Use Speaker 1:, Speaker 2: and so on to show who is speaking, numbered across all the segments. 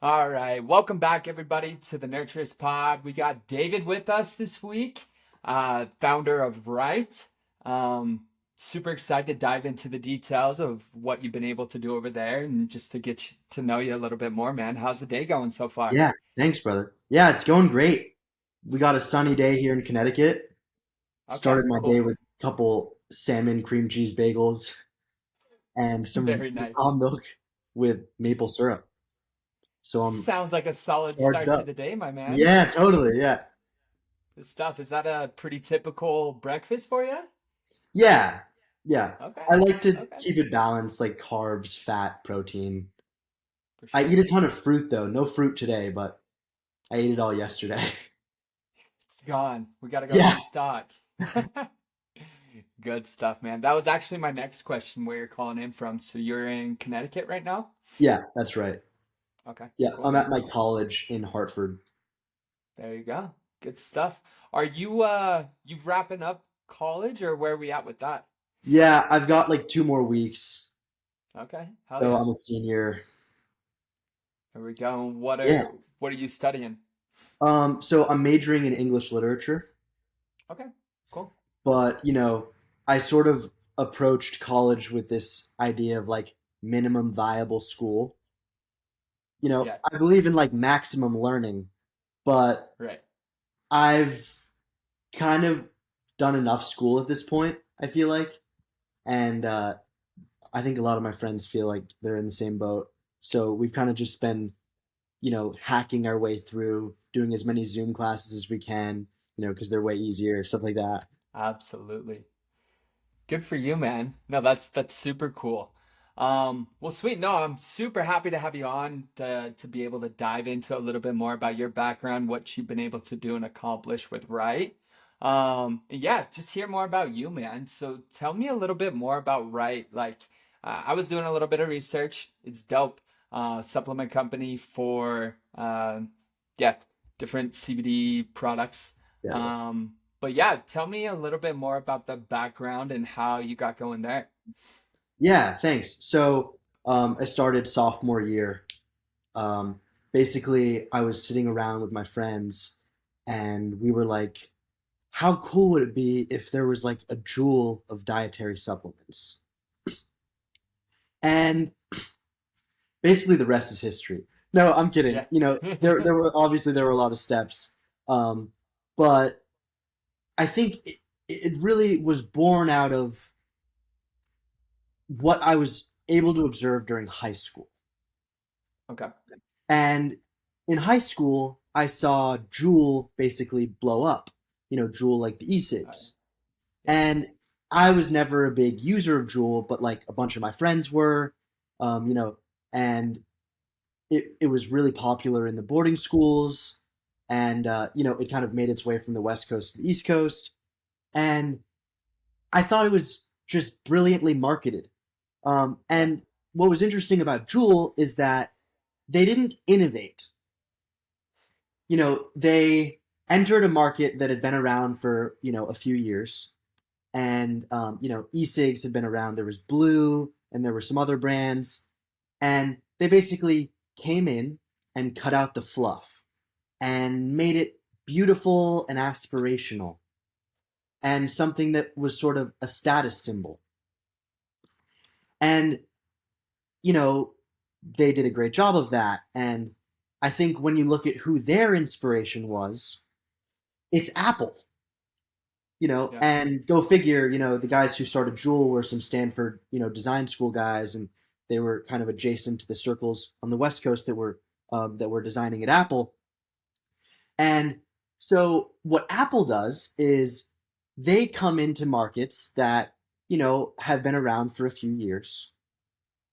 Speaker 1: All right, welcome back, everybody, to the Nurturers Pod. We got David with us this week, founder of Right. Um, Super excited to dive into the details of what you've been able to do over there, and just to get to know you a little bit more, man. How's the day going so far?
Speaker 2: Yeah, thanks, brother. Yeah, it's going great. We got a sunny day here in Connecticut.
Speaker 1: Okay,
Speaker 2: Started my day
Speaker 1: cool.
Speaker 2: with a couple salmon cream cheese bagels and some
Speaker 1: Very nice.
Speaker 2: almond milk with maple syrup. So I'm
Speaker 1: Sounds like a solid
Speaker 2: charged
Speaker 1: start to
Speaker 2: up.
Speaker 1: the day, my man.
Speaker 2: Yeah, totally. Yeah.
Speaker 1: Good stuff. Is that a pretty typical breakfast for you?
Speaker 2: Yeah. Yeah.
Speaker 1: Okay,
Speaker 2: I like to
Speaker 1: okay,
Speaker 2: keep it balanced, like carbs, fat, protein.
Speaker 1: for
Speaker 2: I
Speaker 1: sure.
Speaker 2: eat a ton of fruit though. No fruit today, but I ate it all yesterday.
Speaker 1: It's gone. We got to go
Speaker 2: Yeah.
Speaker 1: restock. Good stuff, man. That was actually my next question, where you're calling in from. So you're in Connecticut right now?
Speaker 2: Yeah, that's right.
Speaker 1: Okay,
Speaker 2: Yeah, I'm
Speaker 1: cool.
Speaker 2: at my college in Hartford.
Speaker 1: There you go. Good stuff. Are you wrapping up college, or where are we at with that?
Speaker 2: Yeah, I've got like 2 more weeks.
Speaker 1: Okay, hell
Speaker 2: So
Speaker 1: yeah.
Speaker 2: I'm a senior.
Speaker 1: There we go.
Speaker 2: Yeah.
Speaker 1: What are you studying?
Speaker 2: So I'm majoring in English literature,
Speaker 1: Okay, cool.
Speaker 2: but I sort of approached college with this idea of like minimum viable school.
Speaker 1: Yeah,
Speaker 2: I believe in like maximum learning, but
Speaker 1: right.
Speaker 2: I've kind of done enough school at this point, I feel like. And I think a lot of my friends feel like they're in the same boat. So we've kind of just been hacking our way through, doing as many Zoom classes as we can, because they're way easier, stuff like that.
Speaker 1: Absolutely. Good for you, man. No, that's super cool. Well, sweet. No, I'm super happy to have you on to be able to dive into a little bit more about your background, what you've been able to do and accomplish with Right. Yeah, just hear more about you, man. So tell me a little bit more about Right. Like, I was doing a little bit of research. It's dope. Supplement company for yeah, different CBD products.
Speaker 2: Yeah.
Speaker 1: But yeah, tell me a little bit more about the background and how you got going there.
Speaker 2: Yeah, thanks. So I started sophomore year. Um, Basically, I was sitting around with my friends, and we were like, "How cool would it be if there was like a Juul of dietary supplements?" And basically, the rest is history. No, I'm kidding.
Speaker 1: Yeah.
Speaker 2: There were a lot of steps, um, but I think it really was born out of what I was able to observe during high school.
Speaker 1: Okay.
Speaker 2: And in high school, I saw Juul basically blow up. Juul like the
Speaker 1: Uh,
Speaker 2: e-cigs.
Speaker 1: yeah.
Speaker 2: And I was never a big user of Juul, but like a bunch of my friends were, you know, and it was really popular in the boarding schools. And, it kind of made its way from the West Coast to the East Coast. And I thought it was just brilliantly marketed.
Speaker 1: Yeah.
Speaker 2: And what was interesting about Juul is that they didn't innovate. They entered a market that had been around for, a few years. And, e-cigs had been around. There was Blue and there were some other brands. And they basically came in and cut out the fluff and made it beautiful and aspirational and something that was sort of a status symbol. And, you know, they did a great job of that. And I think when you look at who their inspiration was, it's Apple.
Speaker 1: Yeah.
Speaker 2: And go figure, the guys who started Juul were some Stanford, design school guys, and they were kind of adjacent to the circles on the West Coast that were designing at Apple. And so what Apple does is they come into markets that, have been around for a few years,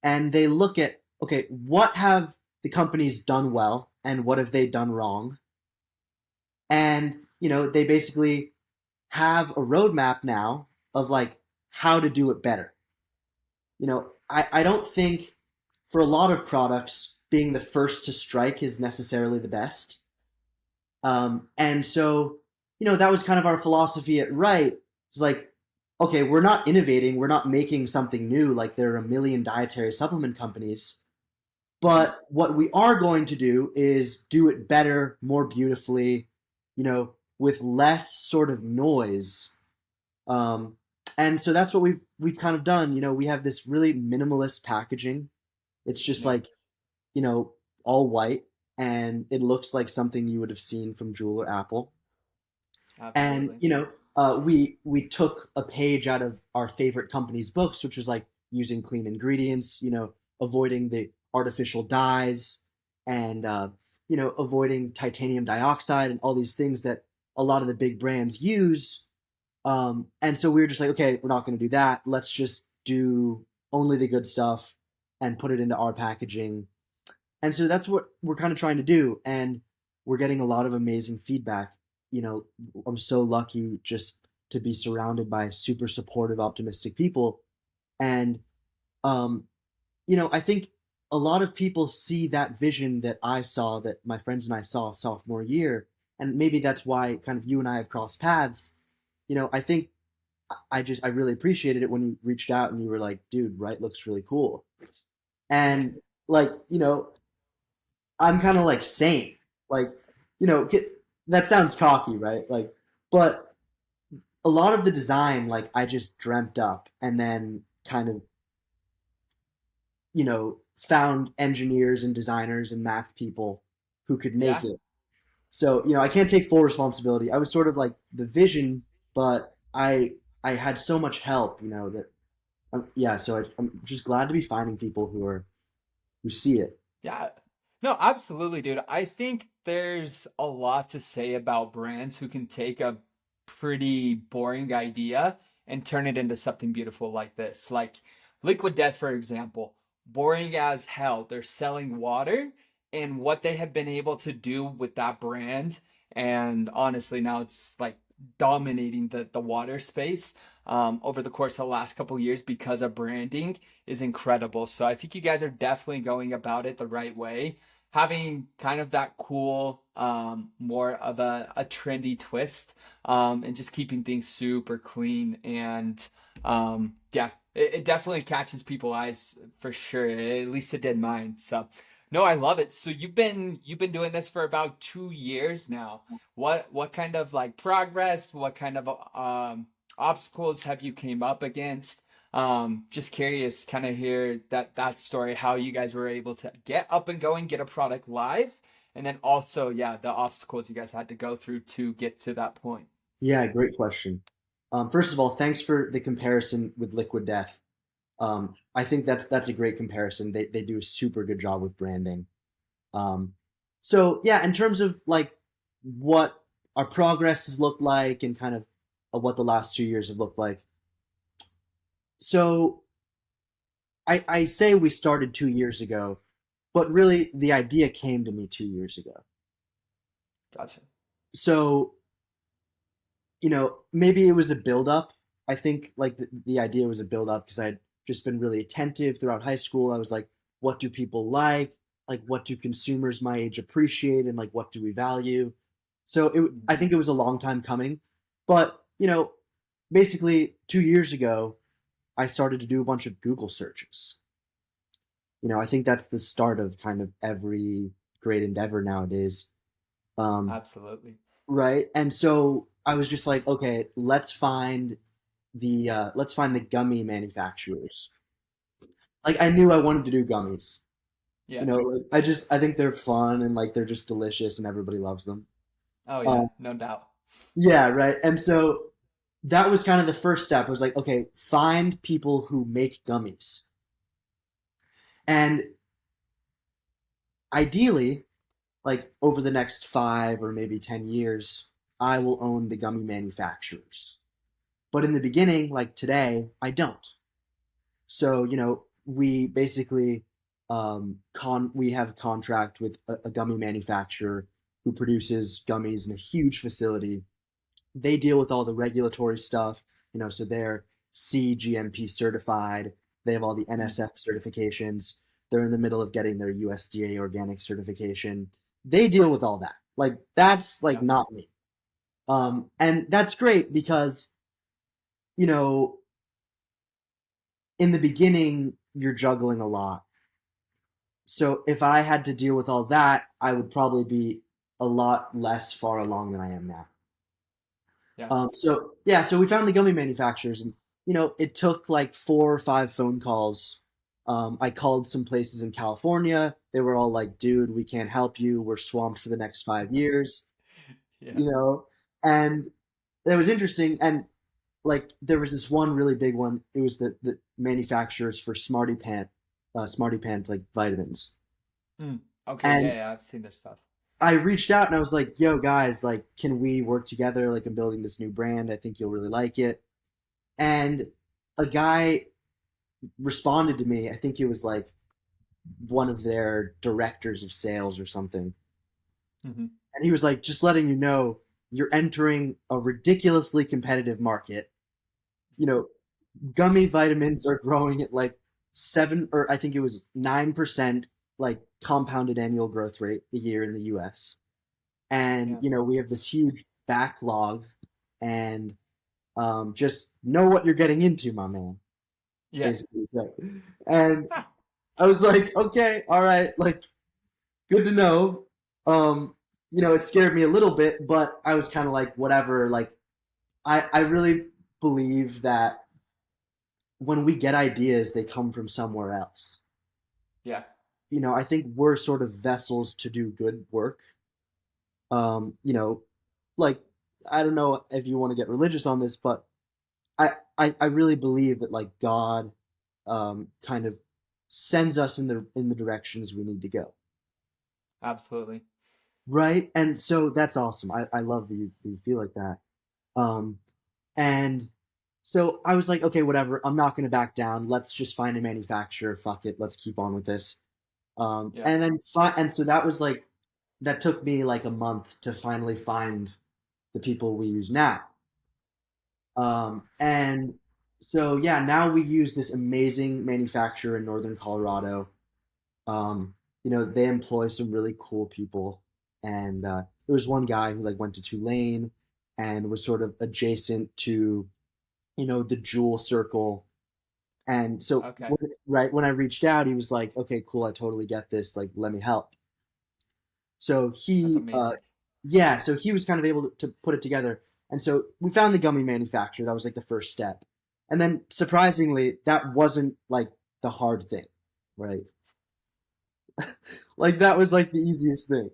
Speaker 2: and they look at, okay, what have the companies done well and what have they done wrong? And, they basically have a roadmap now of like how to do it better. I don't think for a lot of products, being the first to strike is necessarily the best. And so, that was kind of our philosophy at Right. It's like, okay, we're not innovating, we're not making something new. Like there are a million dietary supplement companies, But what we are going to do is do it better, more beautifully, with less sort of noise. Um, and so that's what we've kind of done. We have this really minimalist packaging. It's just
Speaker 1: Yeah,
Speaker 2: like, you know, all white, and it looks like something you would have seen from Juul or Apple. And
Speaker 1: absolutely.
Speaker 2: we took a page out of our favorite company's books, which was like using clean ingredients, avoiding the artificial dyes, and avoiding titanium dioxide and all these things that a lot of the big brands use. And so we were just like, okay, we're not going to do that. Let's just do only the good stuff and put it into our packaging. And so that's what we're kind of trying to do. And we're getting a lot of amazing feedback. I'm so lucky just to be surrounded by super supportive, optimistic people. And, um, I think a lot of people see that vision that I saw, that my friends and I saw sophomore year. And maybe that's why kind of you and I have crossed paths. I think I really appreciated it when you reached out and you were like, dude, right looks really cool.
Speaker 1: Yeah.
Speaker 2: And like, I'm kind of like sane. Like, that sounds cocky, right? Like, but a lot of the design, like, I just dreamt up and then kind of, found engineers and designers and math people who could make
Speaker 1: Yeah.
Speaker 2: it. So, I can't take full responsibility. I was sort of like the vision, but I had so much help, that yeah. So I'm just glad to be finding people who see it.
Speaker 1: Yeah. No, absolutely, dude. I think there's a lot to say about brands who can take a pretty boring idea and turn it into something beautiful like this. Like Liquid Death, for example, boring as hell. They're selling water, and what they have been able to do with that brand, and honestly, now it's like dominating the water space over the course of the last couple of years because of branding is incredible. So I think you guys are definitely going about it the right way. Having kind of that cool, more of a trendy twist, and just keeping things super clean. And yeah, it definitely catches people's eyes for sure. At least it did mine. So no, I love it. So you've been doing this for about 2 years now. What kind of like progress? What kind of obstacles have you came up against? Just curious, kind of hear that story, how you guys were able to get up and going, get a product live, and then also, yeah, the obstacles you guys had to go through to get to that point.
Speaker 2: Yeah, great question. First of all, thanks for the comparison with Liquid Death. I think that's a great comparison. They do a super good job with branding. Um, so yeah, in terms of like what our progress has looked like and kind of what the last 2 years have looked like. So I say we started 2 years ago, but really the idea came to me 2 years ago.
Speaker 1: Gotcha.
Speaker 2: So maybe it was a build up. I think like the idea was a build up because I'd just been really attentive throughout high school. I was like, what do people like? Like, what do consumers my age appreciate? And like, what do we value? So I
Speaker 1: Mhm.
Speaker 2: think it was a long time coming. But, basically 2 years ago, I started to do a bunch of Google searches. I think that's the start of kind of every great endeavor nowadays. Um,
Speaker 1: Absolutely.
Speaker 2: right? And so I was just like, okay, let's find the gummy manufacturers. Like I knew I wanted to do gummies.
Speaker 1: Yeah.
Speaker 2: Like, I think they're fun and like they're just delicious and everybody loves them.
Speaker 1: Oh yeah,
Speaker 2: Um,
Speaker 1: no doubt.
Speaker 2: yeah, right. And so that was kind of the first step. I was like, okay, find people who make gummies. And ideally, like over the next 5 or maybe 10 years, I will own the gummy manufacturers. But in the beginning, like today, I don't. So, we basically we have a contract with a gummy manufacturer who produces gummies in a huge facility. They deal with all the regulatory stuff, so they're CGMP certified. They have all the
Speaker 1: Mm.
Speaker 2: NSF certifications. They're in the middle of getting their USDA organic certification. They deal with all that. Like that's like
Speaker 1: Yeah.
Speaker 2: not me. And that's great because, you know, in the beginning you're juggling a lot. So if I had to deal with all that, I would probably be a lot less far along than I am now.
Speaker 1: Yeah.
Speaker 2: So yeah, so we found the gummy manufacturers, and it took like 4 or 5 phone calls. I called some places in California. They were all like, "Dude, we can't help you. We're swamped for the next 5 years."
Speaker 1: Yeah.
Speaker 2: You know, and it was interesting. And like, there was this one really big one. It was the manufacturers for Smarty Pants, like vitamins.
Speaker 1: Mm. Okay. Yeah.
Speaker 2: And
Speaker 1: Yeah. I've seen their stuff.
Speaker 2: I reached out and I was like, "Yo, guys, like, can we work together? Like, I'm building this new brand. I think you'll really like it." And a guy responded to me. I think it was like one of their directors of sales or something.
Speaker 1: Hmm.
Speaker 2: And he was like, "Just letting you know, you're entering a ridiculously competitive market. You know, gummy vitamins are growing at like 7, or I think it was 9%, like compounded annual growth rate a year in the US. And,
Speaker 1: Yeah.
Speaker 2: we have this huge backlog, and just know what you're getting into, my man,"
Speaker 1: Yeah.
Speaker 2: basically. So, and
Speaker 1: Ah,
Speaker 2: I was like, "Okay, all right, like, good to know." Um, it scared me a little bit, but I was kind of like, whatever. Like, I really believe that when we get ideas, they come from somewhere else.
Speaker 1: yeah.
Speaker 2: I think we're sort of vessels to do good work. Um, you know, like, I don't know if you want to get religious on this, but I really believe that, like, God kind of sends us in the directions we need to go.
Speaker 1: Absolutely.
Speaker 2: Right. And so that's awesome. I love that you feel like that. Um, and so I was like, okay, whatever. I'm not going to back down. Let's just find a manufacturer. Fuck it. Let's keep on with this.
Speaker 1: Yeah.
Speaker 2: And so that was like, that took me like a month to finally find the people we use now. And so, yeah, now we use this amazing manufacturer in Northern Colorado. They employ some really cool people. And there was one guy who like went to Tulane and was sort of adjacent to, the Juul circle. And so,
Speaker 1: Okay.
Speaker 2: right when I reached out, he was like, "Okay, cool, I totally get this. Like, let me help." So
Speaker 1: That's
Speaker 2: he,
Speaker 1: amazing.
Speaker 2: yeah, so he was kind of able to put it together. And so we found the gummy manufacturer. That was like the first step. And then surprisingly, that wasn't like the hard thing, right? Like, that was like the easiest thing.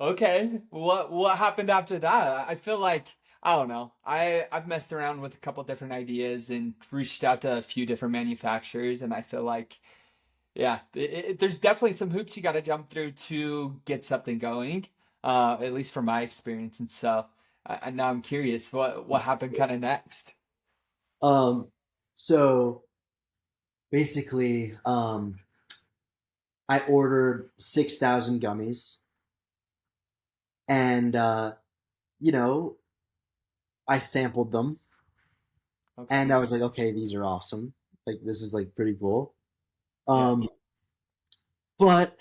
Speaker 1: Okay. What happened after that? I feel like I don't know. I've messed around with a couple different ideas and reached out to a few different manufacturers, and I feel like yeah, there's definitely some hoops you got to jump through to get something going. At least from my experience, and so now I'm curious what happened kind of next.
Speaker 2: Um, so basically, I ordered 6,000 gummies, and you know, I sampled them, and
Speaker 1: Okay.
Speaker 2: I was like, okay, these are awesome. Like, this is like pretty cool.
Speaker 1: Yeah.
Speaker 2: Um, but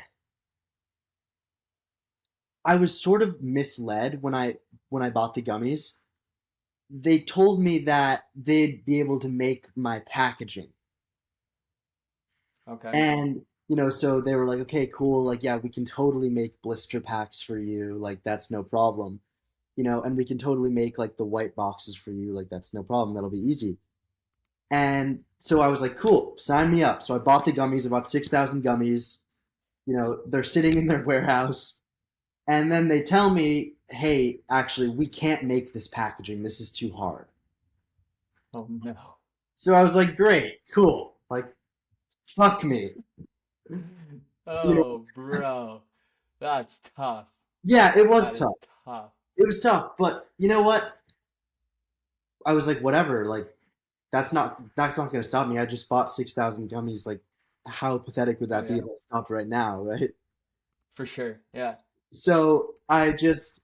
Speaker 2: I was sort of misled when I bought the gummies. They told me that they'd be able to make my packaging.
Speaker 1: Okay.
Speaker 2: And, so they were like, okay, cool. Like, yeah, we can totally make blister packs for you. Like, that's no problem. And we can totally make like the white boxes for you. Like, that's no problem. That'll be easy. And so I was like, cool, sign me up. So I bought the gummies, about 6,000 gummies. They're sitting in their warehouse. And then they tell me, hey, actually, we can't make this packaging. This is too hard.
Speaker 1: Oh no.
Speaker 2: So I was like, great, cool. Like, fuck me. You know,
Speaker 1: Oh, bro. That's tough.
Speaker 2: yeah, it was
Speaker 1: That
Speaker 2: tough.
Speaker 1: is tough.
Speaker 2: It was tough. But you know what? I was like, whatever. Like, that's not going to stop me. I just bought 6,000 gummies. Like, how pathetic would
Speaker 1: Oh
Speaker 2: that be
Speaker 1: yeah,
Speaker 2: if I stopped right now, right?
Speaker 1: for sure. Yeah.
Speaker 2: So I just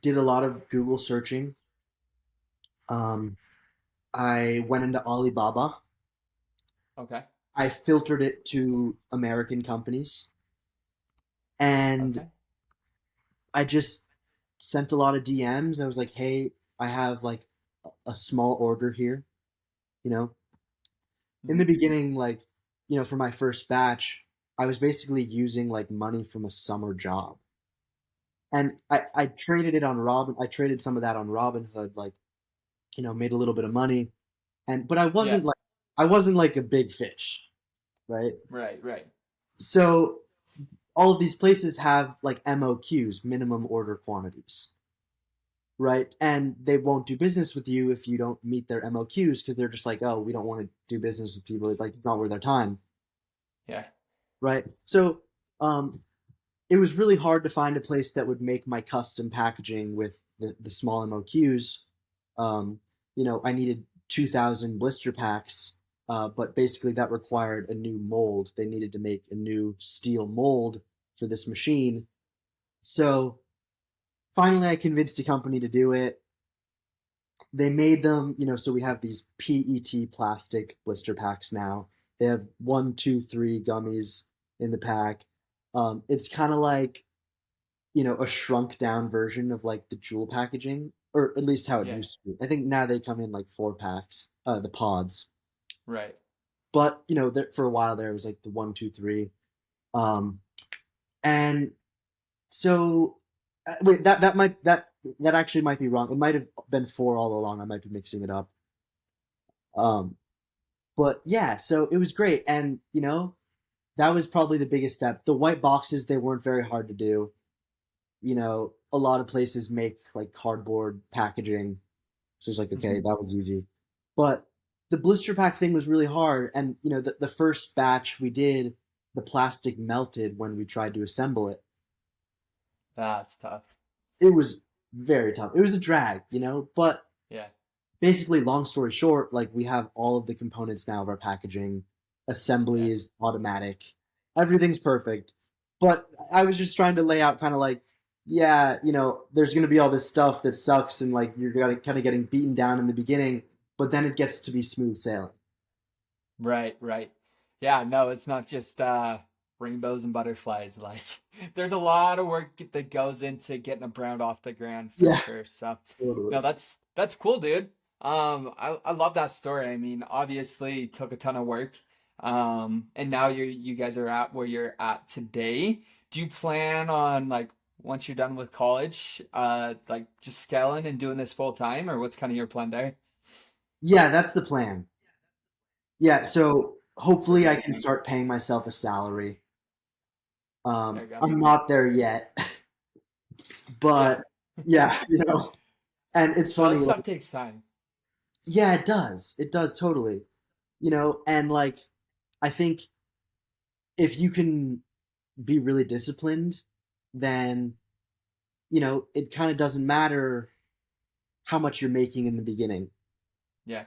Speaker 2: did a lot of Google searching. Um, I went into Alibaba.
Speaker 1: Okay.
Speaker 2: I filtered it to American companies, and
Speaker 1: Okay.
Speaker 2: I just sent a lot of DMs. I was like, "Hey, I have like a small order here." You know, in
Speaker 1: Hmm.
Speaker 2: the beginning, like, for my first batch, I was basically using like money from a summer job. And I traded it on Robin. I traded some of that on Robinhood, like, made a little bit of money. But
Speaker 1: Yeah.
Speaker 2: I wasn't like a big fish, right?
Speaker 1: Right, right.
Speaker 2: So all of these places have like MOQs, minimum order quantities, right? And they won't do business with you if you don't meet their MOQs because they're just like, oh, we don't want to do business with people. It's like not worth their time,
Speaker 1: Yeah.
Speaker 2: right? So um, it was really hard to find a place that would make my custom packaging with the small MOQs. Um, I needed 2,000 blister packs, but basically that required a new mold. They needed to make a new steel mold for this machine. So finally, I convinced a company to do it. They made them, so we have these PET plastic blister packs now. They have one, two, three gummies in the pack. It's kind of like, a shrunk down version of like the Juul packaging, or at least how it
Speaker 1: Yeah.
Speaker 2: used to be. I think now they come in like 4 packs, the pods.
Speaker 1: Right.
Speaker 2: But for a while there was like the one, two, three, um, and so wait, that actually might be wrong. It might have been four all along. I might be mixing it up. Um, but yeah, so it was great, and that was probably the biggest step. The white boxes, they weren't very hard to do. A lot of places make like cardboard packaging. So it's like, okay,
Speaker 1: Hmm.
Speaker 2: that was easy. But the blister pack thing was really hard. And, the first batch we did, the plastic melted when we tried to assemble it.
Speaker 1: That's tough.
Speaker 2: It was very tough. It was a drag, but
Speaker 1: Yeah.
Speaker 2: basically, long story short, like we have all of the components now of our packaging. Assembly
Speaker 1: Yeah.
Speaker 2: is automatic. Everything's perfect. But I was just trying to lay out kind of like, yeah, there's going to be all this stuff that sucks and like you're kind of getting beaten down in the beginning, but then it gets to be smooth sailing.
Speaker 1: Right, right. Yeah, no, it's not just rainbows and butterflies. Like there's a lot of work that goes into getting a brand off the ground for
Speaker 2: Yeah,
Speaker 1: sure. So, no,
Speaker 2: totally.
Speaker 1: that's cool, dude. I love that story. I mean, obviously it took a ton of work. And now you guys are at where you're at today. Do you plan on like once you're done with college, like just scaling and doing this full time, or what's kind of your plan there?
Speaker 2: Yeah, that's the plan. Yeah, so hopefully
Speaker 1: Sweet.
Speaker 2: I can start paying myself a salary.
Speaker 1: There you go.
Speaker 2: I'm not there yet,
Speaker 1: Yeah.
Speaker 2: but yeah, and it's
Speaker 1: No, that
Speaker 2: funny. Like,
Speaker 1: stuff takes time.
Speaker 2: yeah, it does. It does totally. And like I think if you can be really disciplined, then it kind of doesn't matter how much you're making in the beginning.
Speaker 1: Yeah.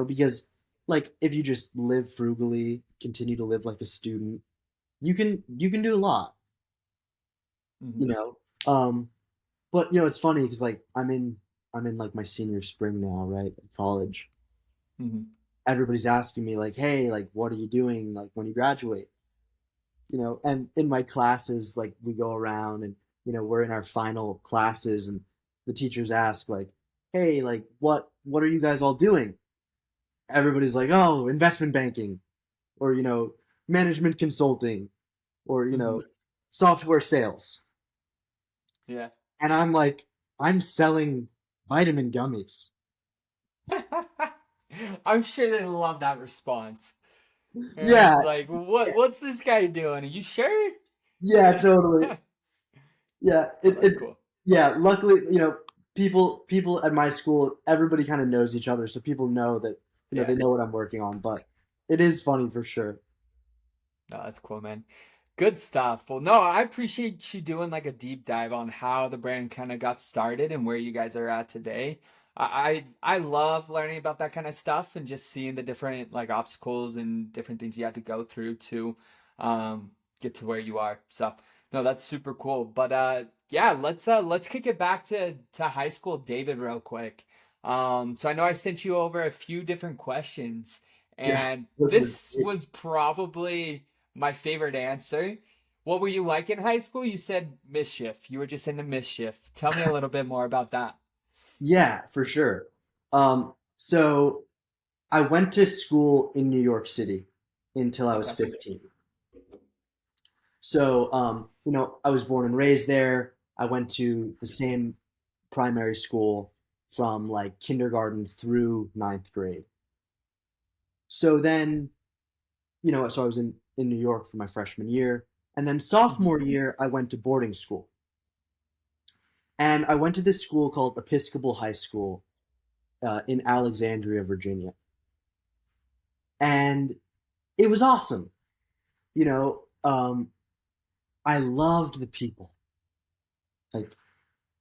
Speaker 2: Because like if you just live frugally, continue to live like a student, you can do a lot.
Speaker 1: Hmm.
Speaker 2: You know, um, but it's funny because like I'm in like my senior spring now, right, at college.
Speaker 1: Hmm.
Speaker 2: Everybody's asking me like, hey, like what are you doing like when you graduate? And in my classes, like we go around and we're in our final classes, and the teachers ask like, hey, like what are you guys all doing? Everybody's like, oh, investment banking, or management consulting, or
Speaker 1: Hmm.
Speaker 2: software sales.
Speaker 1: Yeah.
Speaker 2: And I'm like, I'm selling vitamin gummies.
Speaker 1: I'm sure they love that response. And
Speaker 2: Yeah,
Speaker 1: it's like, what's this guy doing? Are you sure?
Speaker 2: yeah, totally. Yeah,
Speaker 1: Oh, that's cool.
Speaker 2: yeah, luckily, people at my school, everybody kind of knows each other, so people know that,
Speaker 1: Yeah.
Speaker 2: they know what I'm working on, but it is funny for sure.
Speaker 1: No, that's cool, man. Good stuff. Well, no, I appreciate you doing like a deep dive on how the brand kind of got started and where you guys are at today. I love learning about that kind of stuff and just seeing the different like obstacles and different things you had to go through to get to where you are. So, no, that's super cool. But yeah, let's kick it back to high school, David, real quick. So I know I sent you over a few different questions,
Speaker 2: Yeah,
Speaker 1: and
Speaker 2: those were
Speaker 1: this
Speaker 2: great.
Speaker 1: was probably my favorite answer. What were you like in high school? You said mischief. You were just into mischief. Tell me a little bit more about that.
Speaker 2: Yeah, for sure. So I went to school in New York City, until I was
Speaker 1: Okay.
Speaker 2: 15. So, I was born and raised there. I went to the same primary school from like kindergarten through ninth grade. So then, so I was in New York for my freshman year. And then
Speaker 1: Hmm.
Speaker 2: sophomore year, I went to boarding school. And I went to this school called Episcopal High School in Alexandria, Virginia. And it was awesome. You know, I loved the people. Like,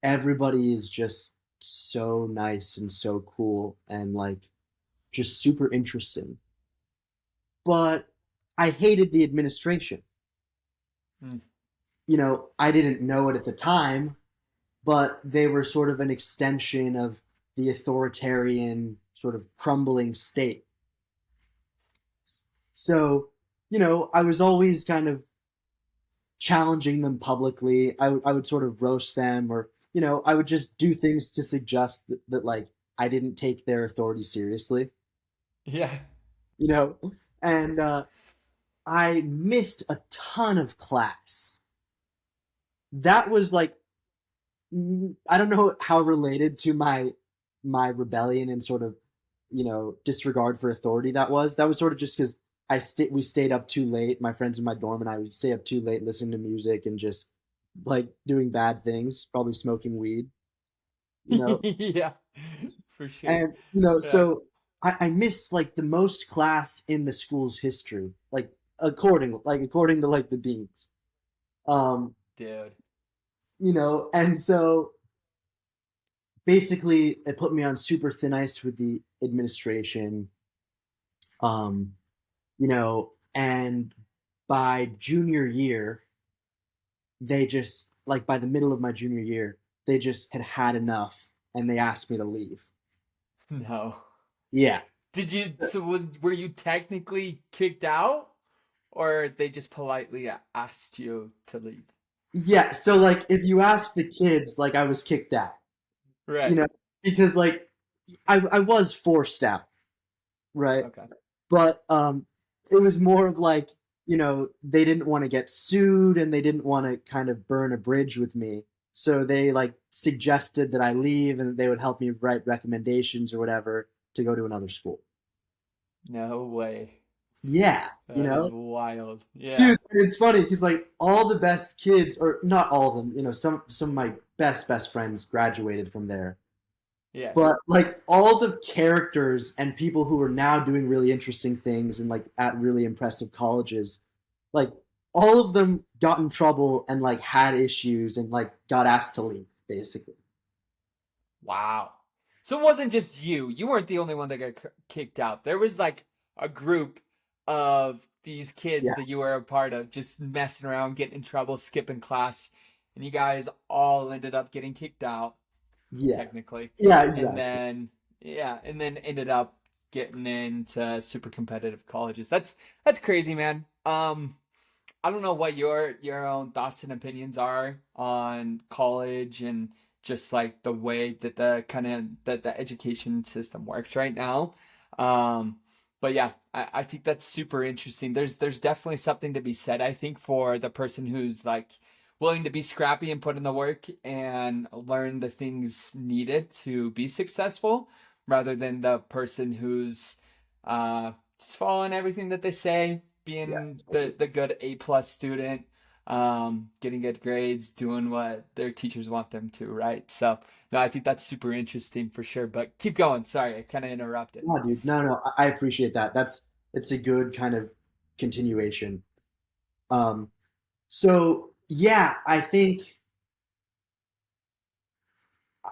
Speaker 2: everybody is just so nice and so cool and like just super interesting. But I hated the administration.
Speaker 1: Mm.
Speaker 2: I didn't know it at the time, but they were sort of an extension of the authoritarian sort of crumbling state. So, I was always kind of challenging them publicly. I would sort of roast them, or, I would just do things to suggest that like I didn't take their authority seriously,
Speaker 1: Yeah.
Speaker 2: you know? And I missed a ton of class. That was like, I don't know how related to my rebellion and sort of disregard for authority that was. That was sort of just because we stayed up too late. My friends in my dorm and I would stay up too late listening to music and just like doing bad things, probably smoking weed, you know.
Speaker 1: Yeah. For sure.
Speaker 2: And
Speaker 1: Yeah.
Speaker 2: so I missed like the most class in the school's history, like according to like the deans. Um,
Speaker 1: Dude.
Speaker 2: and so basically it put me on super thin ice with the administration. Um, and by junior year, they just like by the middle of my junior year, they just had enough and they asked me to leave.
Speaker 1: No.
Speaker 2: Yeah.
Speaker 1: Did you, so were you technically kicked out, or they just politely asked you to leave?
Speaker 2: Yeah, so like if you ask the kids, like I was kicked out, you
Speaker 1: Right.
Speaker 2: know, because like I was forced out, right?
Speaker 1: Okay.
Speaker 2: But it was more of like, they didn't want to get sued and they didn't want to kind of burn a bridge with me. So they like suggested that I leave and they would help me write recommendations or whatever to go to another school.
Speaker 1: No way.
Speaker 2: Yeah,
Speaker 1: That is wild. Yeah.
Speaker 2: dude, it's funny because like all the best kids, or not all of them, some of my best friends graduated from there.
Speaker 1: Yeah.
Speaker 2: But like all the characters and people who are now doing really interesting things and like at really impressive colleges, like all of them got in trouble and like had issues and like got asked to leave, basically.
Speaker 1: Wow. So it wasn't just you. You weren't the only one that got kicked out. There was like a group of these kids
Speaker 2: Yeah,
Speaker 1: that you were a part of just messing around, getting in trouble, skipping class, and you guys all ended up getting kicked out,
Speaker 2: yeah,
Speaker 1: technically.
Speaker 2: yeah,
Speaker 1: And
Speaker 2: exactly.
Speaker 1: then yeah, and then ended up getting into super competitive colleges. That's crazy, man. I don't know what your own thoughts and opinions are on college and just like the way that the kind of that the education system works right now. Um, but yeah, I think that's super interesting. There's definitely something to be said, I think, for the person who's like willing to be scrappy and put in the work and learn the things needed to be successful, rather than the person who's just following everything that they say,
Speaker 2: Yeah.
Speaker 1: being the good A+ student, getting good grades, doing what their teachers want them to, right? So no, I think that's super interesting for sure. But keep going. Sorry, I kind of interrupted.
Speaker 2: No, dude. No, no, I appreciate that. It's a good kind of continuation. Um, so yeah, I think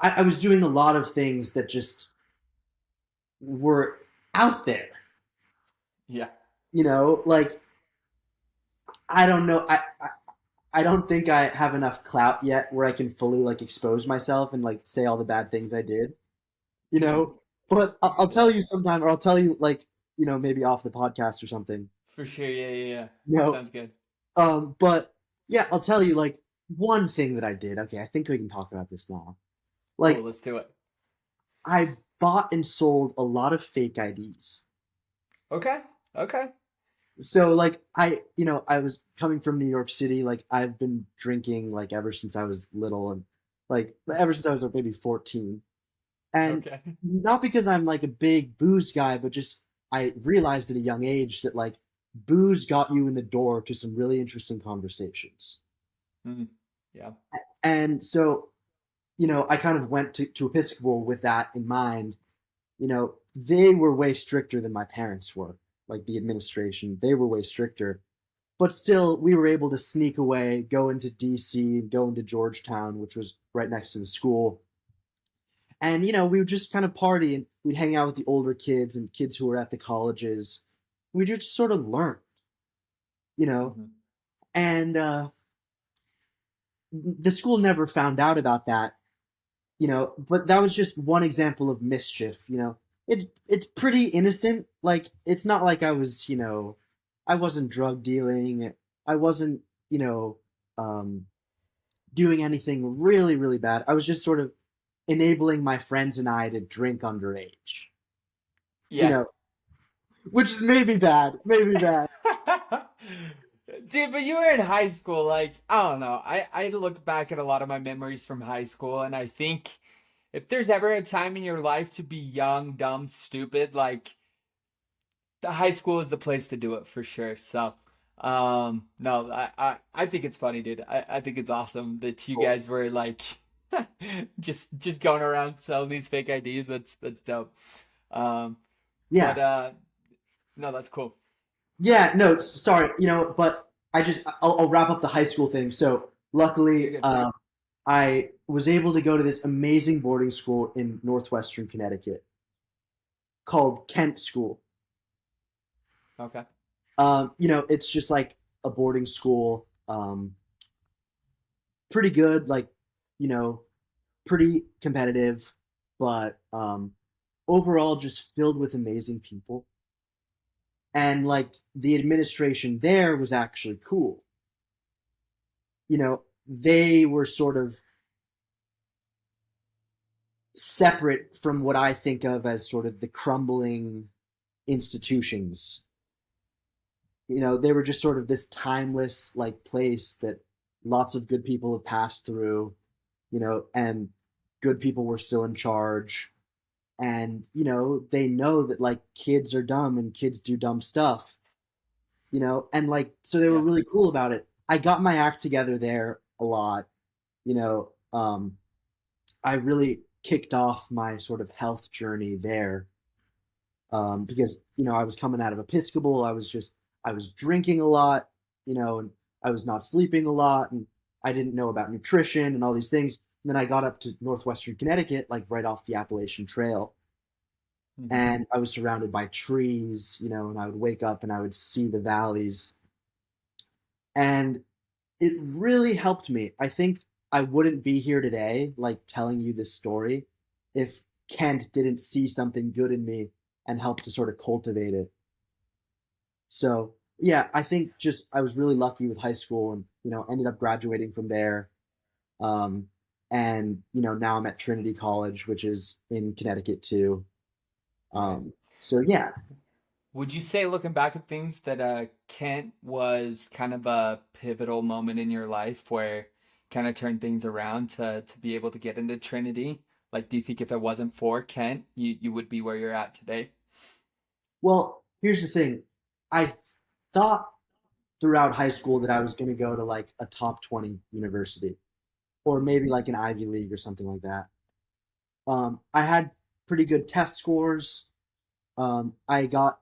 Speaker 2: I was doing a lot of things that just were out there.
Speaker 1: Yeah.
Speaker 2: Like I don't know. I don't think I have enough clout yet where I can fully like expose myself and like say all the bad things I did. You know, but I'll tell
Speaker 1: Yeah.
Speaker 2: you sometime, or I'll tell you like maybe off the podcast or something.
Speaker 1: For sure. Yeah, yeah, yeah.
Speaker 2: You know,
Speaker 1: Sounds good.
Speaker 2: but yeah, I'll tell you like one thing that I did. Okay, I think we can talk about this now.
Speaker 1: Cool.
Speaker 2: Like
Speaker 1: Let's do it.
Speaker 2: I bought and sold a lot of fake IDs.
Speaker 1: Okay. Okay.
Speaker 2: So like I was coming from New York City. Like I've been drinking like ever since I was little, and like ever since I was like maybe 14. And
Speaker 1: Okay.
Speaker 2: not because I'm like a big booze guy, but just I realized at a young age that like booze got you in the door to some really interesting conversations.
Speaker 1: Mm, yeah.
Speaker 2: And so, I kind of went to Episcopal with that in mind. They were way stricter than my parents were, like the administration, they were way stricter. But still, we were able to sneak away, go into DC, go into Georgetown, which was right next to the school. And we would just kind of party and we'd hang out with the older kids and kids who were at the colleges. We just sort of learn, you know.
Speaker 1: Hmm.
Speaker 2: And the school never found out about that, but that was just one example of mischief. It's pretty innocent. Like it's not like I wasn't drug dealing. I wasn't, you know, um, doing anything really, really bad. I was just sort of enabling my friends and I to drink underage. You
Speaker 1: Yeah.
Speaker 2: know, which is maybe bad, maybe bad.
Speaker 1: Dude, but you were in high school, like, I don't know. I look back at a lot of my memories from high school, and I think if there's ever a time in your life to be young, dumb, stupid, like the high school is the place to do it for sure. So, no, I think it's funny, dude. I think it's awesome that you
Speaker 2: Cool.
Speaker 1: guys were like just going around selling these fake IDs. That's dope. Um, but
Speaker 2: Yeah,
Speaker 1: no, that's cool.
Speaker 2: yeah. No, sorry. But I'll wrap up the high school thing. So
Speaker 1: You're
Speaker 2: luckily,
Speaker 1: good.
Speaker 2: I was able to go to this amazing boarding school in northwestern Connecticut called Kent School.
Speaker 1: Okay.
Speaker 2: It's just like a boarding school, pretty good, like, you know, pretty competitive, but overall just filled with amazing people. And like the administration there was actually cool. They were sort of separate from what I think of as sort of the crumbling institutions. They were just sort of this timeless like place that lots of good people have passed through, and good people were still in charge. And they know that like kids are dumb and kids do dumb stuff, and like so they were
Speaker 1: Yeah.
Speaker 2: really cool about it. I got my act together there a lot. you know um I really kicked off my sort of health journey there, because I was coming out of Episcopal. I was drinking a lot, and I was not sleeping a lot, and I didn't know about nutrition and all these things. And then I got up to northwestern Connecticut, like right off the Appalachian Trail,
Speaker 1: Hmm.
Speaker 2: and I was surrounded by trees, and I would wake up and I would see the valleys, and it really helped me. I think I wouldn't be here today, like telling you this story, if Kent didn't see something good in me and help to sort of cultivate it. So yeah, I think just I was really lucky with high school, and ended up graduating from there. Um, and now I'm at Trinity College, which is in Connecticut too.
Speaker 1: Right.
Speaker 2: So yeah.
Speaker 1: Would you say, looking back at things, that Kent was kind of a pivotal moment in your life where kind of turned things around to be able to get into Trinity? Like, do you think if it wasn't for Kent, you would be where you're at today?
Speaker 2: Well, here's the thing. I thought throughout high school that I was going to go to like a top 20 university, or
Speaker 1: Hmm.
Speaker 2: maybe like an Ivy League or something like that. I had pretty good test scores. I got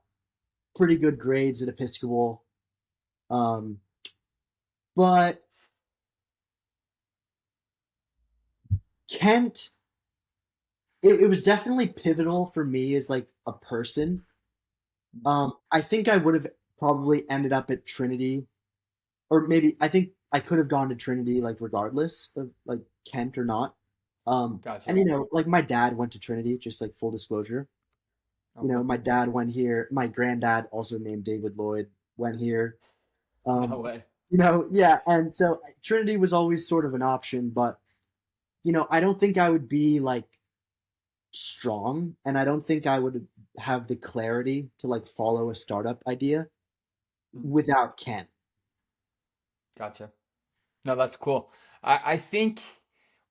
Speaker 2: pretty good grades at Episcopal. Um, but Kent, it was definitely pivotal for me as like a person. I think I would have probably ended up at Trinity, or maybe I think I could have gone to Trinity like regardless of like Kent or not. And
Speaker 1: Gotcha.
Speaker 2: like my dad went to Trinity, just like full disclosure.
Speaker 1: Oh, cool.
Speaker 2: My dad went here. My granddad, also named David Lloyd, went here.
Speaker 1: No
Speaker 2: Um,
Speaker 1: way.
Speaker 2: yeah, and so Trinity was always sort of an option, but I don't think I would be like strong, and I don't think I would have the clarity to like follow a startup idea.
Speaker 1: Mhm.
Speaker 2: without Ken.
Speaker 1: Gotcha. No, that's cool. I think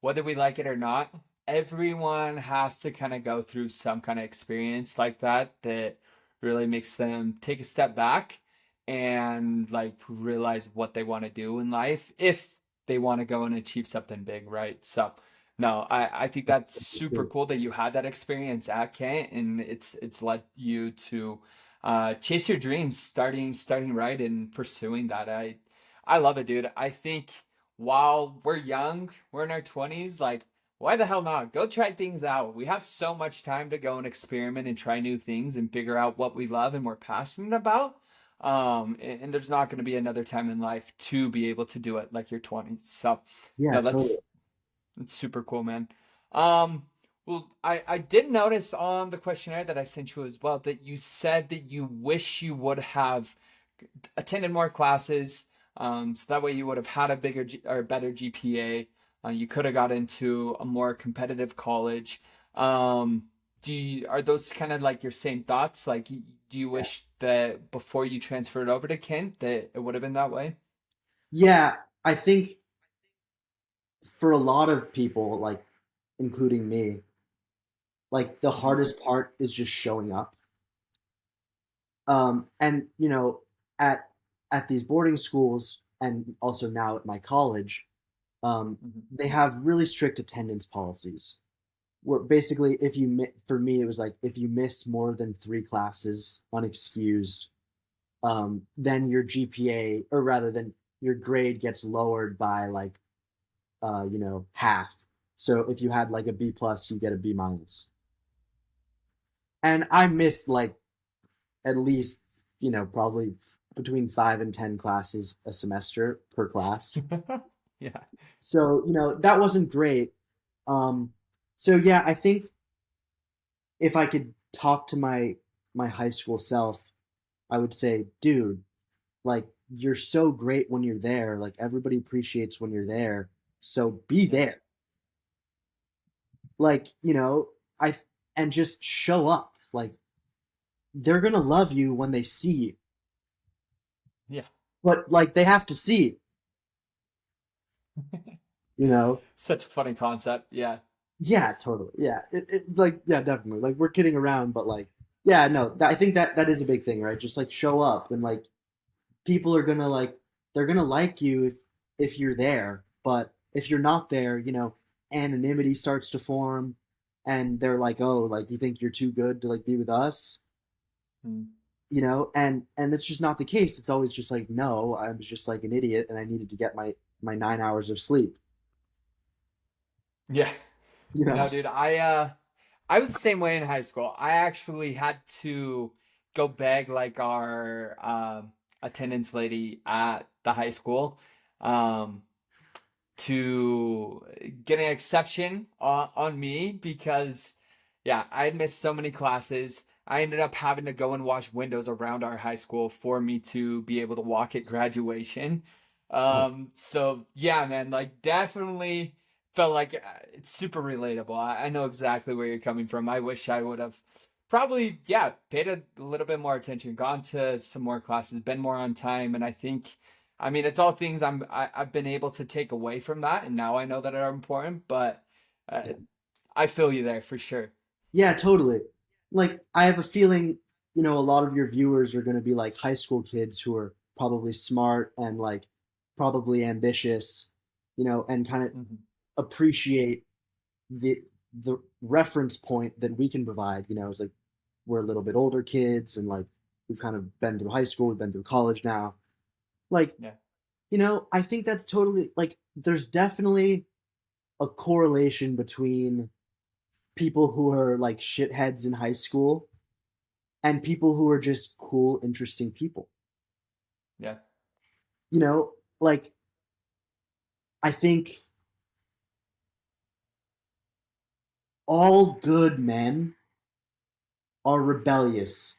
Speaker 1: whether we like it or not, everyone has to kind of go through some kind of experience like that that really makes them take a step back and like realize what they want to do in life if they want to go and achieve something big, right? So, no, I think that's super cool that you had that experience at Kent and it's led you to chase your dreams, starting right and pursuing that. I love it, dude. I think while we're young, we're in our 20s, like, why the hell not? Go try things out. We have so much time to go and experiment and try new things and figure out what we love and we're passionate about. And there's not going to be another time in life to be able to do it like your 20s. So,
Speaker 2: Yeah,
Speaker 1: no,
Speaker 2: totally.
Speaker 1: that's super cool, man. Um, well, I did notice on the questionnaire that I sent you as well that you said that you wish you would have attended more classes. So that way you would have had a bigger or better GPA. You could have got into a more competitive college. Um, are those kind of like your same thoughts? Like, do you wish that before you transferred over to Kent that it would have been that way?
Speaker 2: Yeah, I think for a lot of people, like including me, like the
Speaker 1: Hmm.
Speaker 2: hardest part is just showing up. And at at these boarding schools and also now at my college,
Speaker 1: Hmm.
Speaker 2: they have really strict attendance policies. Where basically, if for me, it was like if you miss more than 3 classes unexcused, then your GPA, or rather than your grade gets lowered by like half. So if you had like a B plus, you get a B minus. And I missed like at least probably between 5 and 10 classes a semester per class.
Speaker 1: Yeah.
Speaker 2: So that wasn't great. Um, so yeah, I think if I could talk to my high school self, I would say, dude, like you're so great when you're there. Like everybody appreciates when you're there. So be
Speaker 1: Yeah.
Speaker 2: there. Like, I and just show up. Like they're gonna love you when they see you.
Speaker 1: Yeah.
Speaker 2: But like they have to see it, you know?
Speaker 1: Such a funny concept. Yeah.
Speaker 2: Yeah, totally. Yeah. Like yeah, definitely. Like we're kidding around, but like yeah, no, I think that is a big thing, right? Just like show up and like people are gonna like they're gonna like you if you're there, but if you're not there, anonymity starts to form, and they're like, oh, like you think you're too good to like be with us,
Speaker 1: Mm.
Speaker 2: and it's just not the case. It's always just like, no, I was just like an idiot, and I needed to get my 9 hours of sleep.
Speaker 1: Yeah.
Speaker 2: You know,
Speaker 1: No, dude, I was the same way in high school. I actually had to go beg like our attendance lady at the high school um, to get an exception on me because, yeah, I had missed so many classes. I ended up having to go and wash windows around our high school for me to be able to walk at graduation.
Speaker 2: oh,
Speaker 1: So yeah, man, like definitely felt like it's super relatable. I know exactly where you're coming from. I wish I would have probably, yeah, paid a little bit more attention, gone to some more classes, been more on time, and I mean, it's all things I've been able to take away from that, and now I know that are important. But uh,
Speaker 2: yeah.
Speaker 1: I feel you there for sure.
Speaker 2: Yeah, totally. Like I have a feeling, a lot of your viewers are going to be like high school kids who are probably smart and like probably ambitious, and kind of
Speaker 1: Hmm.
Speaker 2: appreciate the reference point that we can provide. It's like we're a little bit older kids and like we've kind of been through high school, we've been through college now. Like,
Speaker 1: Yeah,
Speaker 2: I think that's totally like there's definitely a correlation between people who are like shitheads in high school and people who are just cool, interesting people.
Speaker 1: yeah.
Speaker 2: Like I think all good men are rebellious,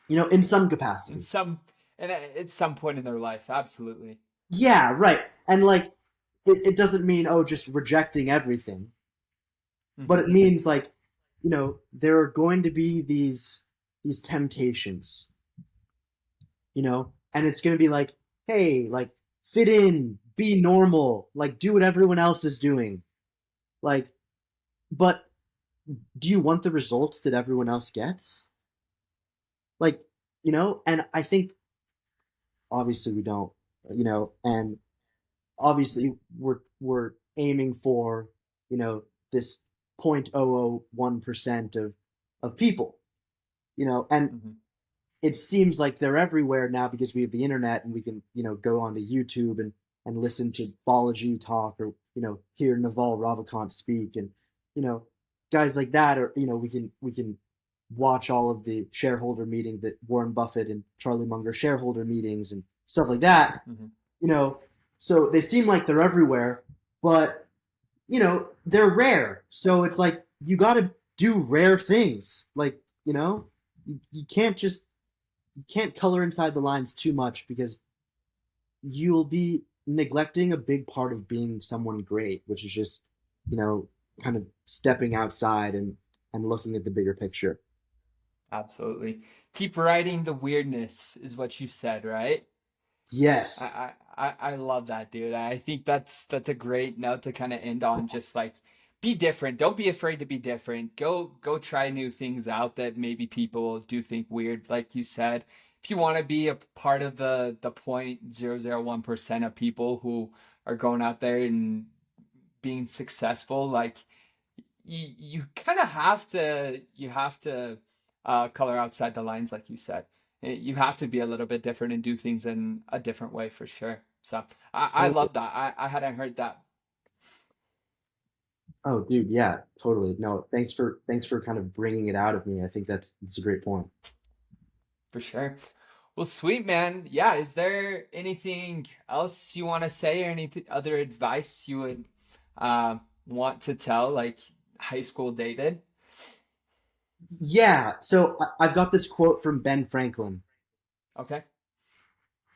Speaker 2: in some
Speaker 1: In
Speaker 2: capacity.
Speaker 1: some, and at some point in their life, absolutely.
Speaker 2: Yeah, right. And like it doesn't mean just rejecting everything, but
Speaker 1: Hmm.
Speaker 2: it means like, there are going to be these temptations. and it's going to be like, hey, like fit in, be normal, like do what everyone else is doing. Like, but do you want the results that everyone else gets? Like, and I think obviously we don't, and obviously we're aiming for, this 0.001% of people, and
Speaker 1: Hmm.
Speaker 2: it seems like they're everywhere now because we have the internet and we can, go onto YouTube and listen to Balaji talk or, hear Naval Ravikant speak and, you know, guys like that, or, we can watch all of the shareholder meeting that Warren Buffett and Charlie Munger shareholder meetings and stuff like that,
Speaker 1: Hmm.
Speaker 2: you know. So they seem like they're everywhere, but they're rare. So it's like you got to do rare things. Like, you can't just you can't color inside the lines too much because you'll be neglecting a big part of being someone great, which is just, you know, kind of stepping outside and looking at the bigger picture.
Speaker 1: Absolutely. Keep writing the weirdness is what you said, right?
Speaker 2: Yes.
Speaker 1: I love that, dude. I think that's a great note to kind of end on. Just like be different. Don't be afraid to be different. Go try new things out that maybe people do think weird, like you said. If you want to be a part of the 0.001% of people who are going out there and being successful, like you kind of have to color outside the lines, like you said. You have to be a little bit different and do things in a different way for sure. So I
Speaker 2: Totally.
Speaker 1: love that. I hadn't heard that
Speaker 2: Oh, dude, yeah, totally. No, thanks for kind of bringing it out of me. I think that's a great point.
Speaker 1: for sure. Well, sweet man. Yeah, is there anything else you want to say or any other advice you would uh, want to tell, like high school dated?
Speaker 2: Yeah. So I've got this quote from Ben Franklin.
Speaker 1: Okay,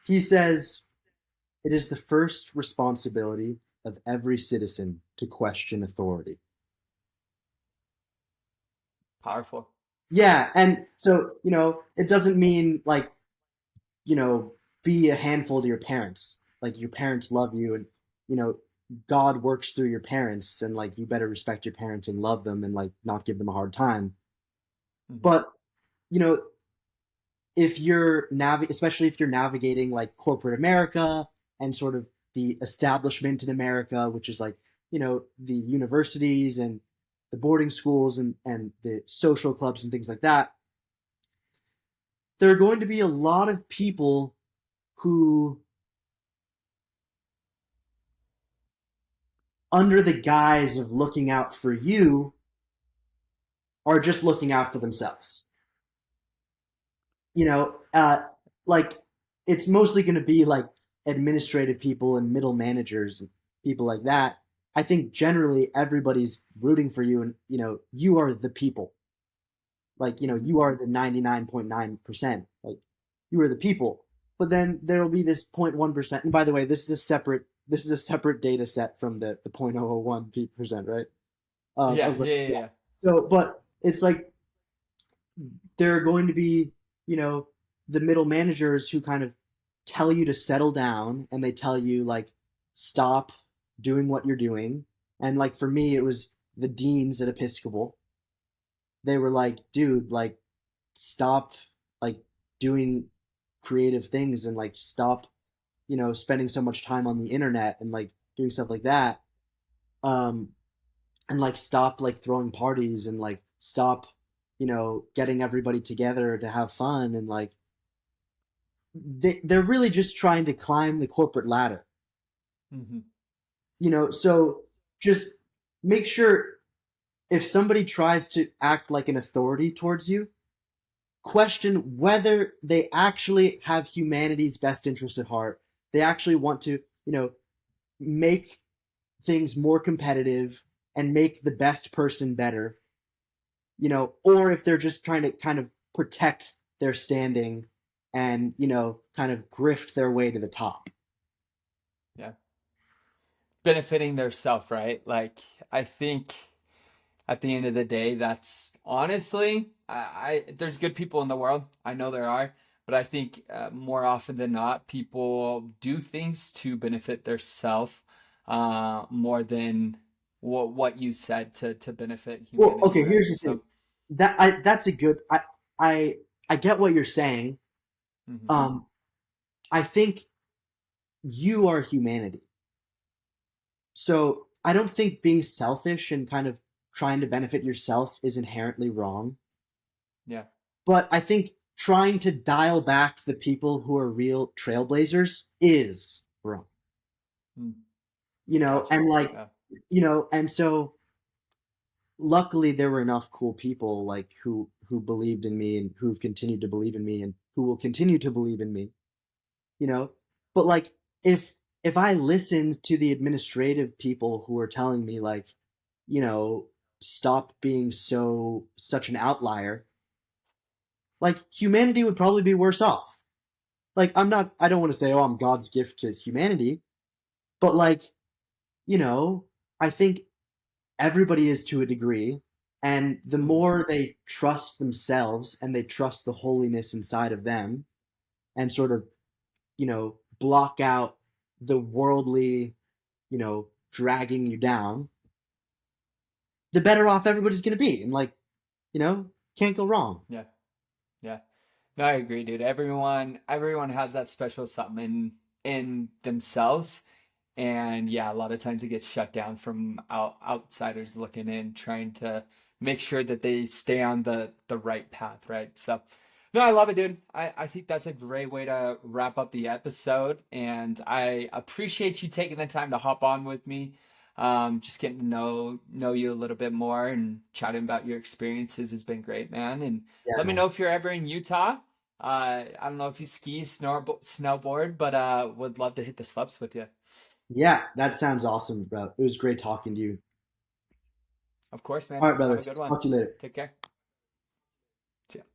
Speaker 2: He says, "It is the first responsibility of every citizen to question authority."
Speaker 1: powerful.
Speaker 2: Yeah, and so, it doesn't mean like, you know, be a handful to your parents. Like your parents love you and, you know, God works through your parents and like you better respect your parents and love them and like not give them a hard time.
Speaker 1: Hmm.
Speaker 2: But, you know, if you're especially if you're navigating like corporate America and sort of the establishment in America, which is like, the universities and the boarding schools and the social clubs and things like that, there are going to be a lot of people who, under the guise of looking out for you, are just looking out for themselves. You know, like it's mostly going to be like administrative people and middle managers and people like that. I think generally everybody's rooting for you, and you are the people. Like
Speaker 1: Hmm.
Speaker 2: you are the 99.9%. Like you are the people. But then there will be this 0.1%. And by the way, this is a separate data set from the 0.001%, right?
Speaker 1: Yeah,
Speaker 2: Of
Speaker 1: yeah, yeah,
Speaker 2: yeah.
Speaker 1: yeah.
Speaker 2: So, but it's like there are going to be, the middle managers who kind of tell you to settle down and they tell you like stop doing what you're doing. And like for me, it was the deans at Episcopal. They were like, dude, like stop like doing creative things and like stop, spending so much time on the internet and like doing stuff like that. Um, and like stop like throwing parties and like stop getting everybody together to have fun and like they're really just trying to climb the corporate ladder,
Speaker 1: Hmm.
Speaker 2: so just make sure if somebody tries to act like an authority towards you, question whether they actually have humanity's best interest at heart. They actually want to make things more competitive and make the best person better, or if they're just trying to kind of protect their standing and, kind of grift their way to the top.
Speaker 1: Yeah. Benefiting their self, right? Like I think at the end of the day, that's honestly, I there's good people in the world. I know there are, But I think more often than not, people do things to benefit their self more than what you said to benefit
Speaker 2: Well,
Speaker 1: humanity,
Speaker 2: okay,
Speaker 1: right?
Speaker 2: here's the thing.
Speaker 1: So,
Speaker 2: That's a good I I get what you're saying.
Speaker 1: mhm,
Speaker 2: Um, I think you are humanity. So I don't think being selfish and kind of trying to benefit yourself is inherently wrong.
Speaker 1: yeah,
Speaker 2: But I think trying to dial back the people who are real trailblazers is wrong.
Speaker 1: mm,
Speaker 2: You know,
Speaker 1: gotcha.
Speaker 2: and like,
Speaker 1: Yeah,
Speaker 2: and so luckily there were enough cool people like who believed in me and who've continued to believe in me and who will continue to believe in me, you know. But like if if I listened to the administrative people who are telling me like, you know, stop being such an outlier, like humanity would probably be worse off. Like I don't want to say, oh, I'm God's gift to humanity, but like, you know, I think everybody is to a degree, and the
Speaker 1: mhm,
Speaker 2: more they trust themselves and they trust the holiness inside of them and sort of, block out the worldly, dragging you down, the better off everybody's going to be. And like, you know, can't go wrong.
Speaker 1: yeah, yeah. No, I agree, dude. Everyone has that special something in themselves. And yeah, a lot of times it gets shut down from outsiders looking in, trying to make sure that they stay on the right path, right? So, no, I love it, dude. I think that's a great way to wrap up the episode. And I appreciate you taking the time to hop on with me. Just getting to know you a little bit more and chatting about your experiences has been great, man. And
Speaker 2: Yeah,
Speaker 1: let me
Speaker 2: man.
Speaker 1: know if you're ever in Utah. I don't know if you ski, snowboard, but would love to hit the slopes with you.
Speaker 2: Yeah, that sounds awesome, bro. It was great talking to you.
Speaker 1: Of course, man.
Speaker 2: All right,
Speaker 1: Have
Speaker 2: brother.
Speaker 1: a good one.
Speaker 2: Talk to you later.
Speaker 1: Take care. See ya.